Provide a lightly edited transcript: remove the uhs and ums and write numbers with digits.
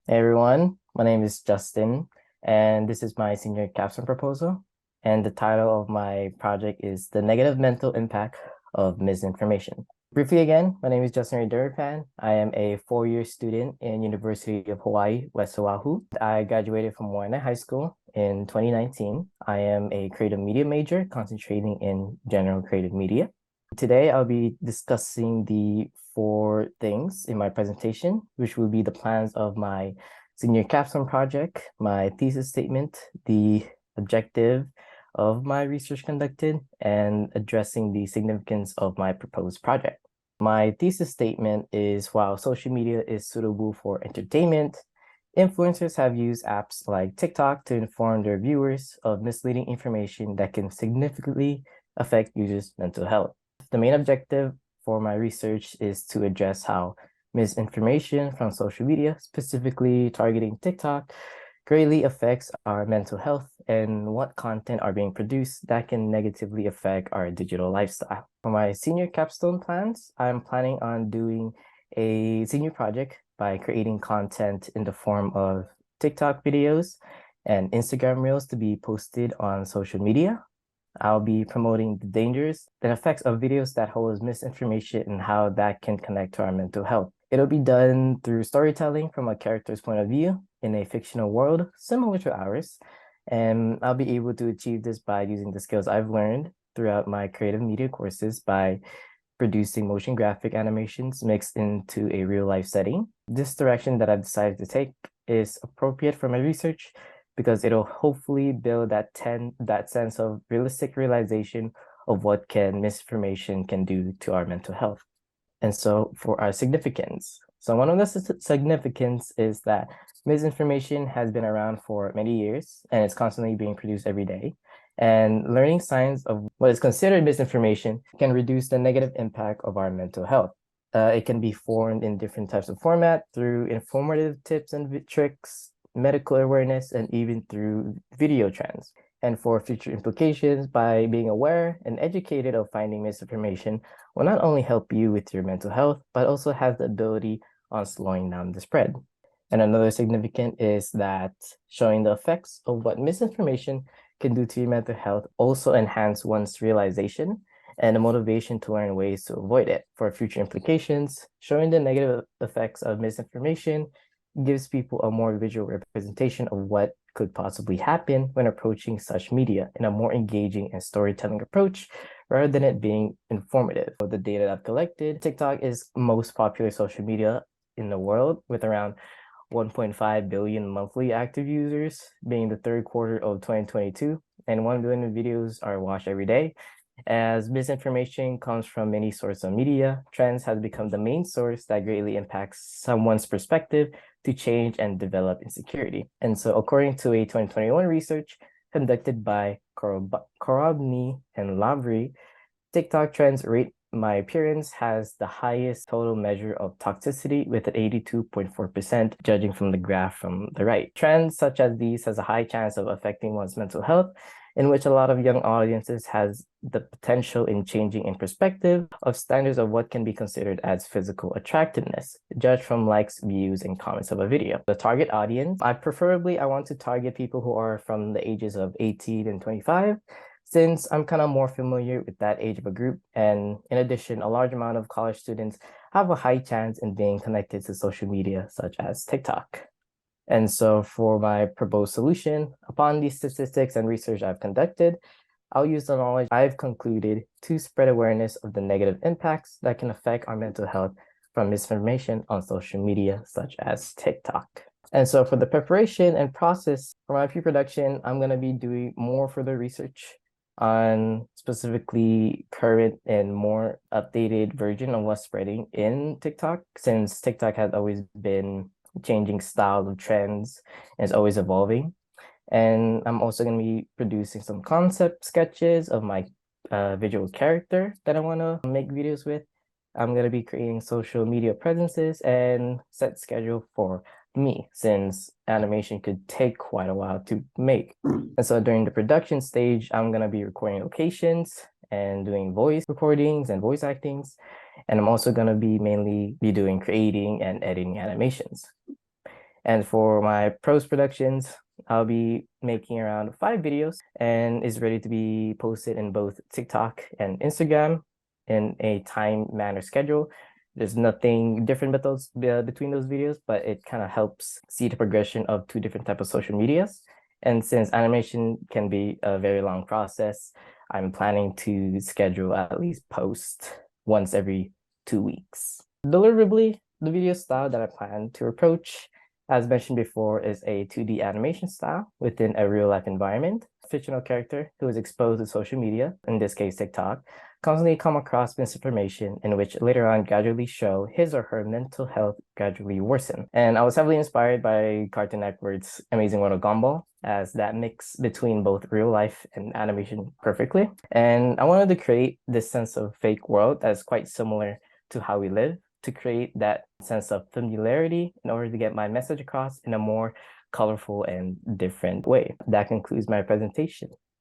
Hey everyone, my name is Justin, and this is my senior capstone proposal. And the title of my project is The Negative Mental Impact of Misinformation. Briefly again, my name is Justin Durupan. I am a four-year student in University of Hawaii, West Oahu. I graduated from Moana High School in 2019. I am a creative media major concentrating in general creative media. Today, I'll be discussing the four things in my presentation, which will be the plans of my senior capstone project, my thesis statement, the objective of my research conducted, and addressing the significance of my proposed project. My thesis statement is while social media is suitable for entertainment, influencers have used apps like TikTok to inform their viewers of misleading information that can significantly affect users' mental health. The main objective for my research is to address how misinformation from social media, specifically targeting TikTok, greatly affects our mental health and what content are being produced that can negatively affect our digital lifestyle. For my senior capstone plans, I'm planning on doing a senior project by creating content in the form of TikTok videos and Instagram reels to be posted on social media. I'll be promoting the dangers and effects of videos that hold misinformation and how that can connect to our mental health. It'll be done through storytelling from a character's point of view in a fictional world similar to ours. And I'll be able to achieve this by using the skills I've learned throughout my creative media courses by producing motion graphic animations mixed into a real life setting. This direction that I've decided to take is appropriate for my research because it'll hopefully build that sense of realistic realization of what misinformation can do to our mental health. And so for our significance. So one of the significance is that misinformation has been around for many years and it's constantly being produced every day. And learning signs of what is considered misinformation can reduce the negative impact of our mental health. It can be formed in different types of format through informative tips and tricks, medical awareness, and even through video trends. And for future implications, by being aware and educated of finding misinformation will not only help you with your mental health, but also have the ability on slowing down the spread. And another significant is that showing the effects of what misinformation can do to your mental health also enhance one's realization and the motivation to learn ways to avoid it. For future implications, showing the negative effects of misinformation gives people a more visual representation of what could possibly happen when approaching such media in a more engaging and storytelling approach rather than it being informative. The data that I've collected, TikTok is most popular social media in the world with around 1.5 billion monthly active users, being the third quarter of 2022, and 1 billion videos are watched every day. As misinformation comes from many sources of media, trends has become the main source that greatly impacts someone's perspective to change and develop insecurity. And so according to a 2021 research conducted by Korobny and Lavry, TikTok trends rate my appearance has the highest total measure of toxicity with an 82.4%, judging from the graph from the right. Trends such as these has a high chance of affecting one's mental health, in which a lot of young audiences has the potential in changing in perspective of standards of what can be considered as physical attractiveness, judged from likes, views, and comments of a video. The target audience, I want to target people who are from the ages of 18 and 25, since I'm kind of more familiar with that age of a group. And in addition, a large amount of college students have a high chance in being connected to social media, such as TikTok. And so for my proposed solution, upon these statistics and research I've conducted, I'll use the knowledge I've concluded to spread awareness of the negative impacts that can affect our mental health from misinformation on social media, such as TikTok. And so for the preparation and process for my pre-production, I'm going to be doing more further research on specifically current and more updated version of what's spreading in TikTok, since TikTok has always been changing styles of trends and is always evolving. And I'm also going to be producing some concept sketches of my visual character that I want to make videos with. I'm going to be creating social media presences and set schedule for me, since animation could take quite a while to make. And so during the production stage, I'm going to be recording locations and doing voice recordings and voice actings. And I'm also going to be mainly doing creating and editing animations. And for my post productions, I'll be making around 5 videos and is ready to be posted in both TikTok and Instagram in a time manner schedule. There's nothing different but between those videos, but it kind of helps see the progression of 2 different types of social medias. And since animation can be a very long process, I'm planning to schedule at least post once every 2 weeks. Deliverably, the video style that I plan to approach, as mentioned before, is a 2D animation style within a real-life environment. A fictional character who is exposed to social media, in this case TikTok, constantly come across misinformation in which later on gradually show his or her mental health gradually worsen. And I was heavily inspired by Cartoon Network's Amazing World of Gumball, as that mix between both real life and animation perfectly. And I wanted to create this sense of fake world that's quite similar to how we live, to create that sense of familiarity in order to get my message across in a more colorful and different way. That concludes my presentation.